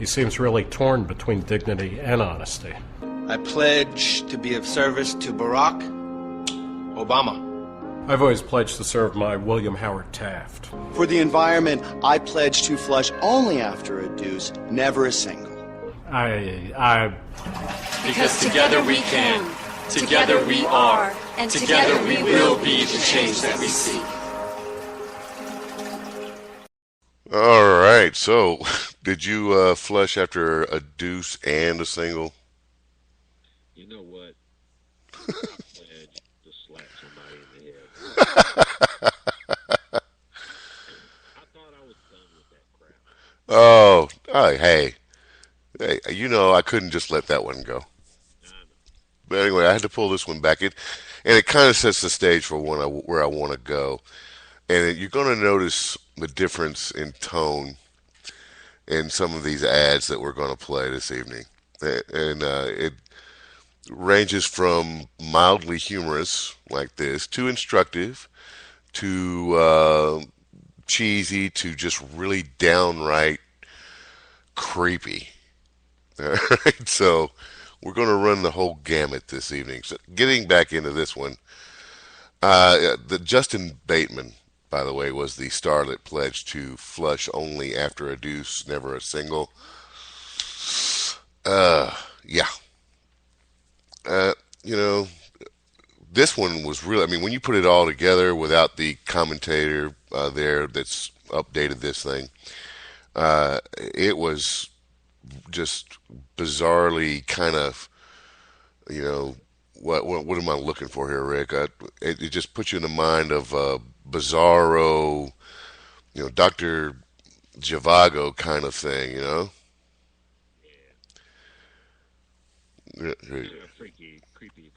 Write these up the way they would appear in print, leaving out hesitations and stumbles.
He seems really torn between dignity and honesty. I pledge to be of service to Barack Obama. I've always pledged to serve my William Howard Taft. For the environment, I pledge to flush only after a deuce, never a single. Because together we can, together we are, and together we will be the change that we seek. All right, so did you flush after a deuce and a single? You know what? I pledge to slap somebody in the head. I thought I was done with that crap. Oh, hey, you know I couldn't just let that one go. But anyway, I had to pull this one back. And it kind of sets the stage for where I want to go. And you're going to notice the difference in tone in some of these ads that we're going to play this evening. And it ranges from mildly humorous, like this, to instructive, to cheesy, to just really downright creepy. All right, so we're going to run the whole gamut this evening. So getting back into this one, the Justin Bateman, by the way, was the star that pledged to flush only after a deuce, never a single. Yeah. You know, this one was really, I mean, when you put it all together without the commentator there that's updated this thing, it was just bizarrely kind of, you know, what am I looking for here, Rick? It just puts you in the mind of bizarro, you know, Dr. Zhivago kind of thing, you know? Yeah. Freaky, creepy.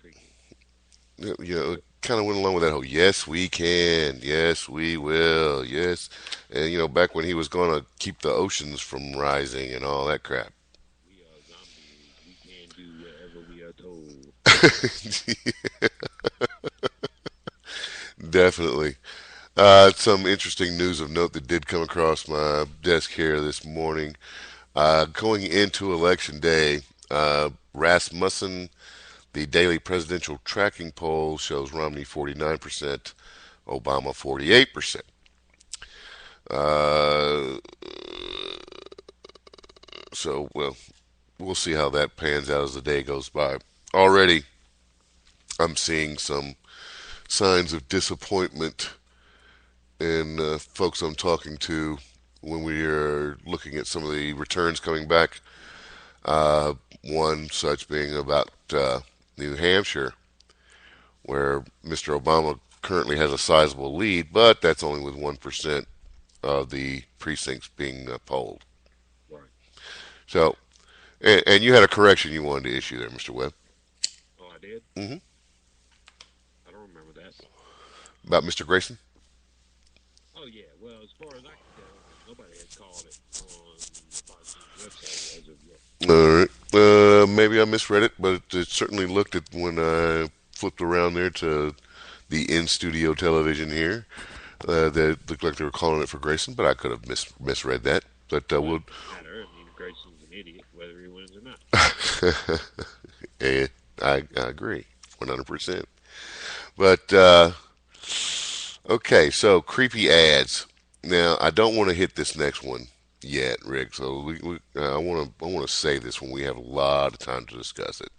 You know, it kind of went along with that whole, yes, we can, yes, we will, yes. And, you know, back when he was going to keep the oceans from rising and all that crap. We are zombies. We can do whatever we are told. Definitely. Some interesting news of note that did come across my desk here this morning. Going into Election Day, Rasmussen, the daily presidential tracking poll shows Romney 49%, Obama 48%. So, well, we'll see how that pans out as the day goes by. Already, I'm seeing some signs of disappointment in folks I'm talking to when we are looking at some of the returns coming back. One such being about New Hampshire, where Mr. Obama currently has a sizable lead, but that's only with 1% of the precincts being polled. Right. So, and you had a correction you wanted to issue there, Mr. Webb. Oh, I did? Mm-hmm. I don't remember that. About Mr. Grayson? Oh, yeah. Well, as far as I can tell, nobody has called it on the Fox's website as of yet. All right. Maybe I misread it, but it certainly looked at when I flipped around there to the in-studio television here. That looked like they were calling it for Grayson, but I could have misread that. But we'll. Matter. I mean, Grayson's an idiot, whether he wins or not. And I agree, 100%. But okay, so creepy ads. Now I don't want to hit this next one yet, Rick. So I want to say this when we have a lot of time to discuss it.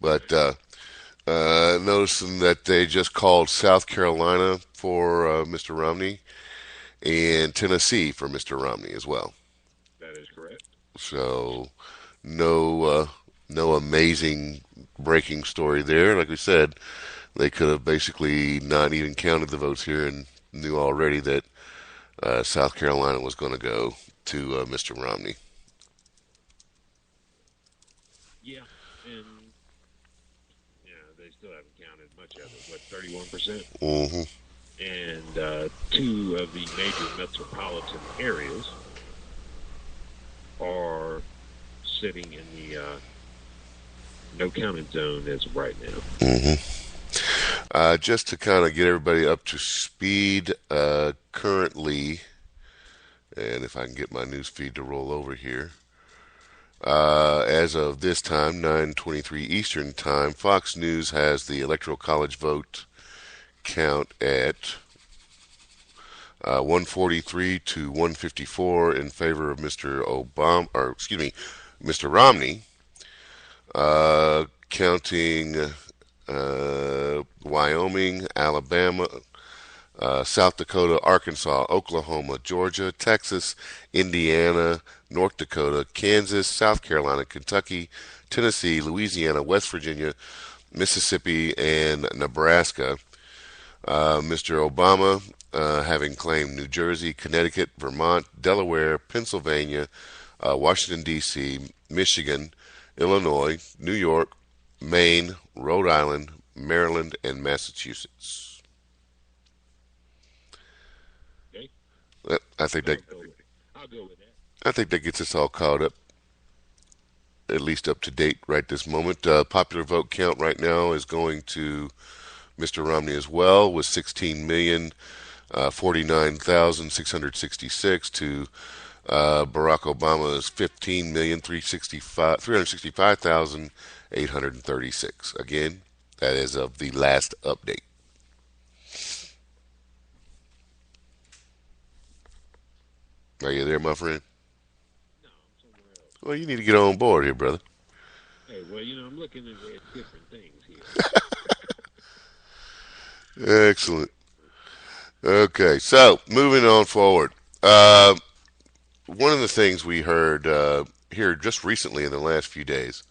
But noticing that they just called South Carolina for Mr. Romney and Tennessee for Mr. Romney as well. That is correct. So no amazing breaking story there. Like we said, they could have basically not even counted the votes here and knew already that South Carolina was going to go to Mr. Romney. Yeah, and they still haven't counted much of it. What, 31%? Mm-hmm. And two of the major metropolitan areas are sitting in the no counting zone as of right now. Mm-hmm. Just to kind of get everybody up to speed, currently, and if I can get my news feed to roll over here, As of this time, 9:23 Eastern Time, Fox News has the Electoral College vote count at 143 to 154 in favor of Mr. Obama, or excuse me, Mr. Romney. Counting Wyoming, Alabama, South Dakota, Arkansas, Oklahoma, Georgia, Texas, Indiana, North Dakota, Kansas, South Carolina, Kentucky, Tennessee, Louisiana, West Virginia, Mississippi, and Nebraska. Mr. Obama having claimed New Jersey, Connecticut, Vermont, Delaware, Pennsylvania, Washington, D.C., Michigan, Illinois, New York, Maine, Rhode Island, Maryland, and Massachusetts. Okay. I think that I'll go with that. I think that gets us all caught up, at least up to date right this moment. Popular vote count right now is going to Mr. Romney as well, with 16,049,666 to Barack Obama's 15,365,836. Again, that is of the last update. Are you there, my friend? No, I'm somewhere else. Well, you need to get on board here, brother. Hey, well, I'm looking at different things here. Excellent. Okay, so moving on forward. One of the things we heard here just recently in the last few days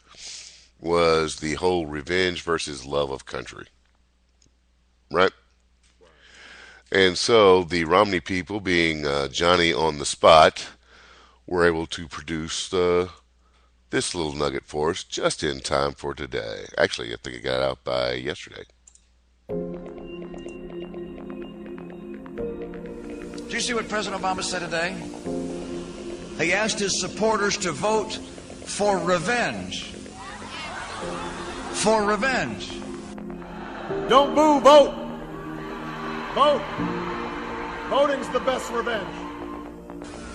was the whole revenge versus love of country. Right? And so the Romney people, being Johnny on the spot, were able to produce this little nugget for us just in time for today. Actually, I think it got out by yesterday. Did you see what President Obama said today? He asked his supporters to vote for revenge. For revenge. Don't boo, vote. Vote. Voting's the best revenge.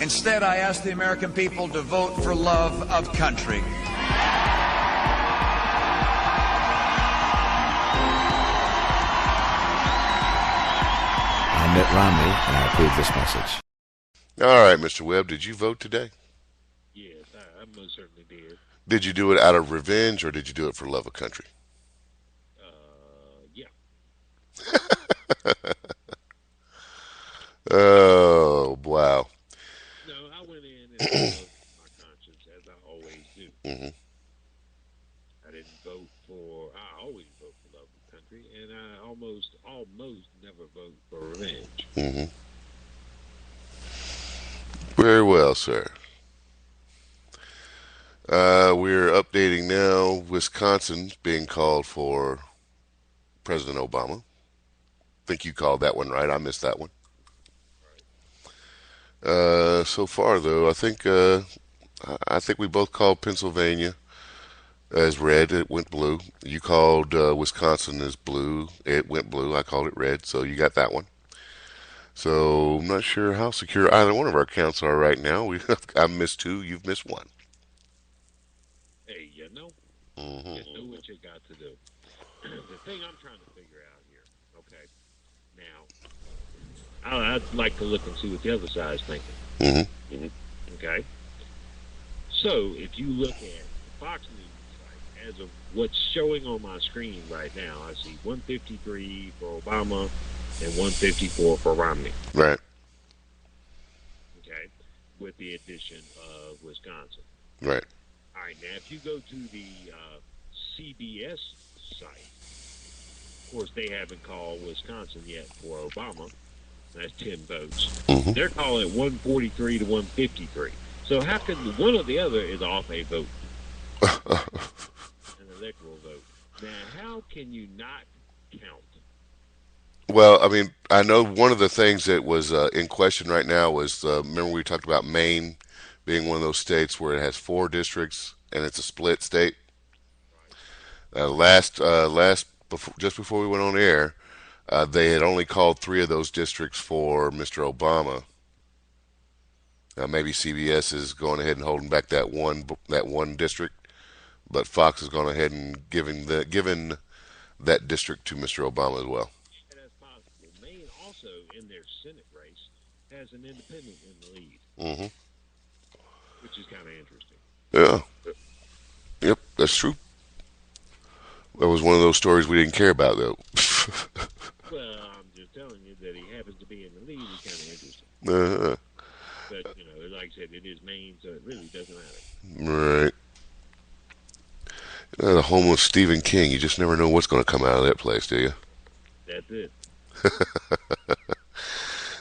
Instead, I asked the American people to vote for love of country. I'm Mitt Romney, and I approve this message. All right, Mr. Webb, did you vote today? Yes, I most certainly did. Did you do it out of revenge, or did you do it for love of country? Yeah. Oh, wow. No, I went in and followed my conscience, as I always do. Mm-hmm. I didn't vote for, I always vote for love of country, and I almost never vote for revenge. Mm-hmm. Very well, sir. We're updating now. Wisconsin's being called for President Obama. I think you called that one right. I missed that one. So far, though, I think we both called Pennsylvania as red. It went blue. You called Wisconsin as blue. It went blue. I called it red. So you got that one. So I'm not sure how secure either one of our accounts are right now. I've missed two. You've missed one. Hey, you know what you got to do. The thing I'm trying to figure out here, okay, now, I'd like to look and see what the other side's thinking. Mm-hmm. Okay? So, if you look at the Fox News site, as of what's showing on my screen right now, I see 153 for Obama and 154 for Romney. Right. Okay? With the addition of Wisconsin. Right. All right, now if you go to the CBS site, of course they haven't called Wisconsin yet for Obama. That's 10 votes. Mm-hmm. They're calling it 143 to 153. So how can one or the other is off a vote? An electoral vote. Now, how can you not count? Well, I mean, I know one of the things that was in question right now was, remember we talked about Maine being one of those states where it has 4 districts and it's a split state. Just before we went on air, they had only called 3 of those districts for Mr. Obama. Maybe CBS is going ahead and holding back that one district, but Fox has gone ahead and given that district to Mr. Obama as well. And that's possible. Maine also, in their Senate race, has an independent in the lead, which is kind of interesting. Yeah. Yep, that's true. That was one of those stories we didn't care about, though. Well, I'm just telling you that he happens to be in the lead is kind of interesting. But, like I said, it is Maine, so it really doesn't matter. Right. The home of Stephen King. You just never know what's going to come out of that place, do you? That's it.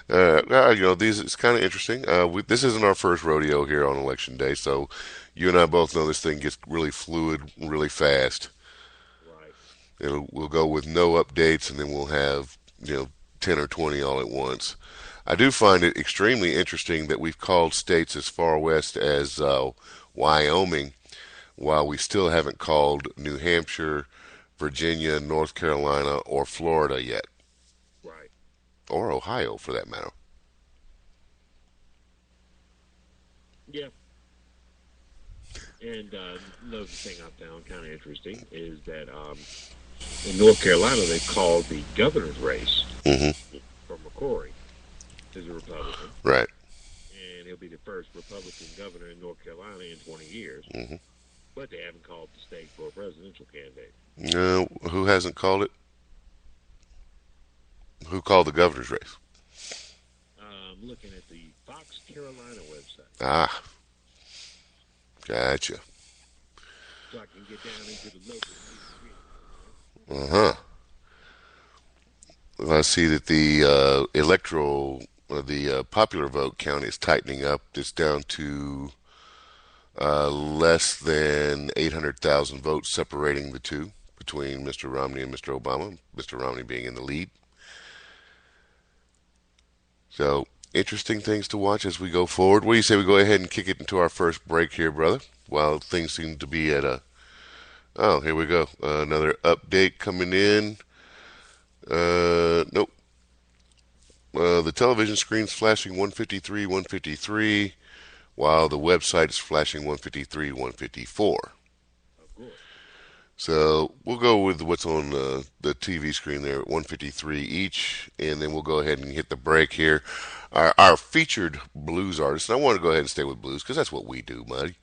It's kind of interesting. This isn't our first rodeo here on Election Day, so you and I both know this thing gets really fluid really fast. Right. We'll go with no updates, and then we'll have 10 or 20 all at once. I do find it extremely interesting that we've called states as far west as Wyoming, while we still haven't called New Hampshire, Virginia, North Carolina, or Florida yet. Right. Or Ohio, for that matter. Yeah. And another thing I found kind of interesting is that in North Carolina, they called the governor's race for McCrory as a Republican. Right. And he'll be the first Republican governor in North Carolina in 20 years. But they haven't called the state for a presidential candidate. No, who hasn't called it? Who called the governor's race? I'm looking at the Fox Carolina website. Ah. Gotcha. So I can get down into the local. Well, I see that the the popular vote count is tightening up. It's down to less than 800,000 votes separating the two, between Mr. Romney and Mr. Obama, Mr. Romney being in the lead. So, interesting things to watch as we go forward. What do you say we go ahead and kick it into our first break here, brother? While things seem to be at a... Oh, here we go. Another update coming in. Nope. The television screen's flashing 153, 153, while the website is flashing 153, 154. So we'll go with what's on the TV screen there at 153 each, and then we'll go ahead and hit the break here. Our featured blues artist, and I want to go ahead and stay with blues because that's what we do, Muddy.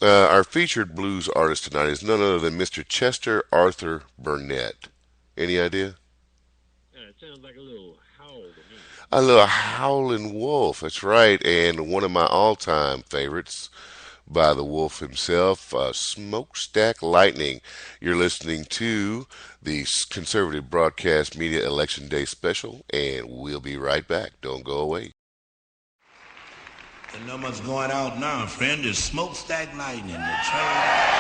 Our featured blues artist tonight is none other than Mr. Chester Arthur Burnett. Any idea? It sounds like a little howl to me. A little howling wolf, that's right, and one of my all-time favorites by the wolf himself, Smokestack Lightning. You're listening to the Conservative Broadcast Media Election Day Special, and we'll be right back. Don't go away. The number's going out now, friend. It's Smokestack Lightning. The train.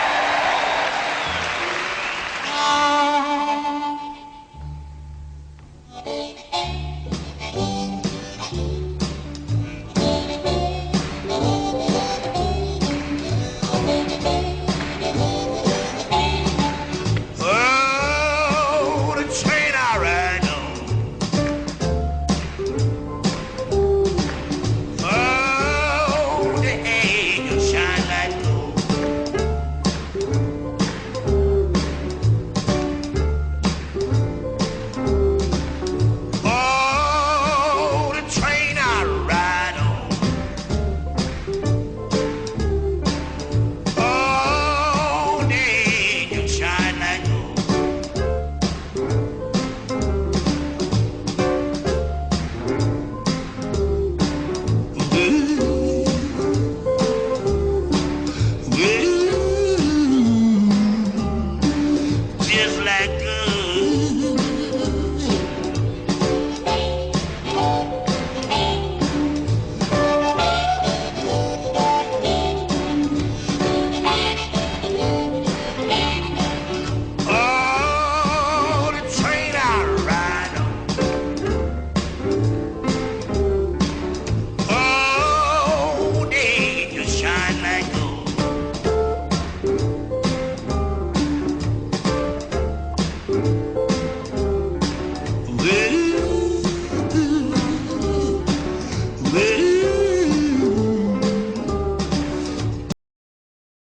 Shine like